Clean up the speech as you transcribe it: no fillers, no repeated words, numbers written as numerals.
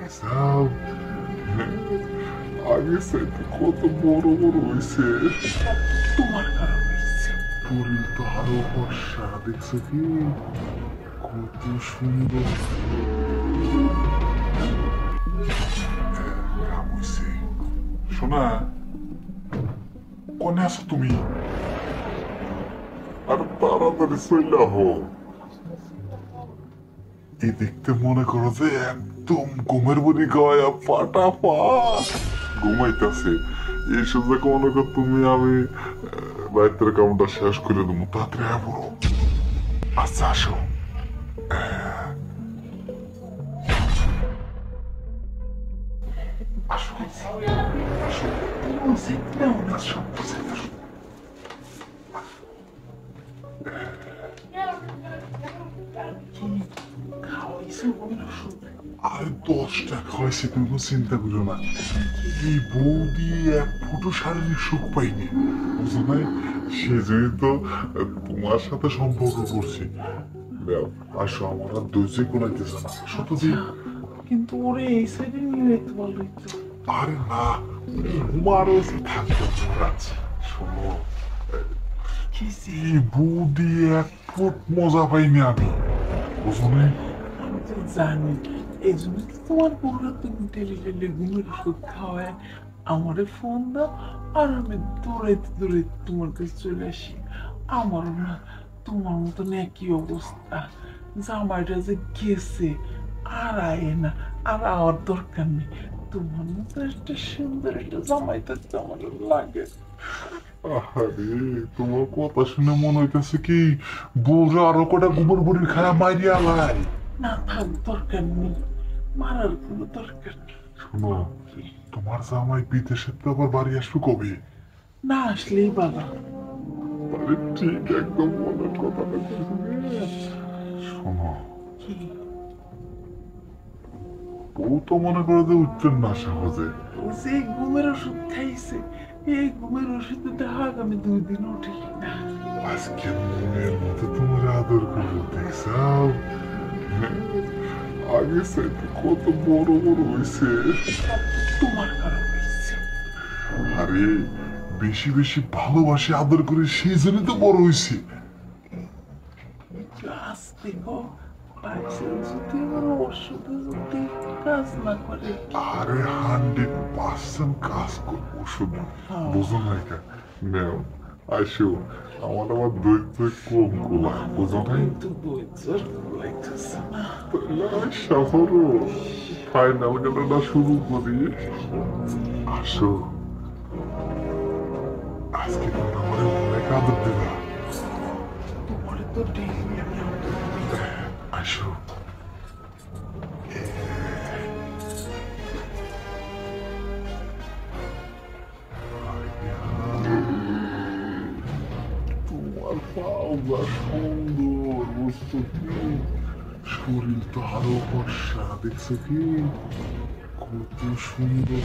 দেখছাও আগে চাইতে কত বড় বড় হয়েছে। তোমার কারণ হয়েছে। শরীর তো আরো বর্ষা, দেখছো কি কত সুন্দর ঘাম হয়েছে। শোনা, কোনে আছো তুমি? আর তাড়াতাড়ি চলে আহো। এই দেখতে মনে করো যে একদম ঘুমের বুড়ি গায়া ফাটাফাট ঘুমাইতেছে। এই সুযোগ মনে কর তুমি আমি রাতের কামটা শেষ করে দেবো, তাড়াতাড়ি আবো। আচ্ছা আসো। আসো আসো আসো। আর 10 টাকা হয়েছে, তুমি কোনো চিন্তা করো না। এই বউ দিয়ে এক ফুটো শারীরিক সুখ পাইনি, বুঝো নাই? সেজন্যই তো তোমার সাথে সম্পর্ক করছি। আসো, আমার আর ধৈর্য কোলাইতেছে না, সত্যি। কিন্তু ওরে এই সাইডে নিয়ে যেতে পারলো তো। আরে না, ঘুমারও থাকবে মহারাজ। শোনো, এই বউ দিয়ে এক ফুট মজা পাইনি আমি, বুঝো নাই? আমি তো জানি, এই জন্য তো তোমার বউরা তুমি টেলিফোনে ঘুমের ওষুধ খাওয়ায় আমারে ফোন দাও, আর আমি দৌড়াইতে দৌড়াইতে তোমার কাছে চলে আসি। আমারও না তোমার মতন একই অবস্থা। জামাইটা যে গেছে, আর আয় না, আর আওয়ার দরকার নেই। তোমার মতো একটা সুন্দর একটা জামাই থাকতে আমার লাগে। আরে তোমার কথা শুনে মনে হইতেছে কি বউরা আরো কটা গোবর বুড়ির খায়া মাইরিয়া লাই। না থাক, দরকার নেই, মারার কোনো দরকার নেই। শোনো, তোমার জামাই বিদেশে তো আবার বাড়ি আসবে কবে? না আসলেই বাবা। আরে ঠিক একদম মনের কথাটা কইছো। শোনো, কি? বউ তো মনে করে যে উঠতেন না সহজে। যে ঘুমের ওষুধ খাইছে, এই ঘুমের ওষুধে দেখা আগামী 2 দিন উঠি না। আজকে মনের মতো তোমার আদর করবো, দেখছাও আগে চাইতে কত বড় বড় হয়েছে। তোমার কারণ হয়েছে। আরে বেশি বেশি ভালোবাসি আদর করে, সেই জন্য তো বড় হয়েছে। আজ দেখো পাইছেন যদি আমার ওষুধে যদি কাজ না করে। আরে 100% কাজ করবো শুধু, বুঝো না? এটা নেও, আসো। আমার দৈত্য কম গোলায়, বুঝো নাই? কিন্তু বইজার লাগতেছে না। শহরও ফাইনাল খেলাটা শুরু করি। আসো, আজকে তোমরা আমার অনেক আদর দিবা। তোমার তো ডেইলি আমি আদর দিই। আসো। তোমার পাও যা সুন্দর, বুঝছো কি? শরীর তো আরো বর্ষা, দেখছো কি কত সুন্দর।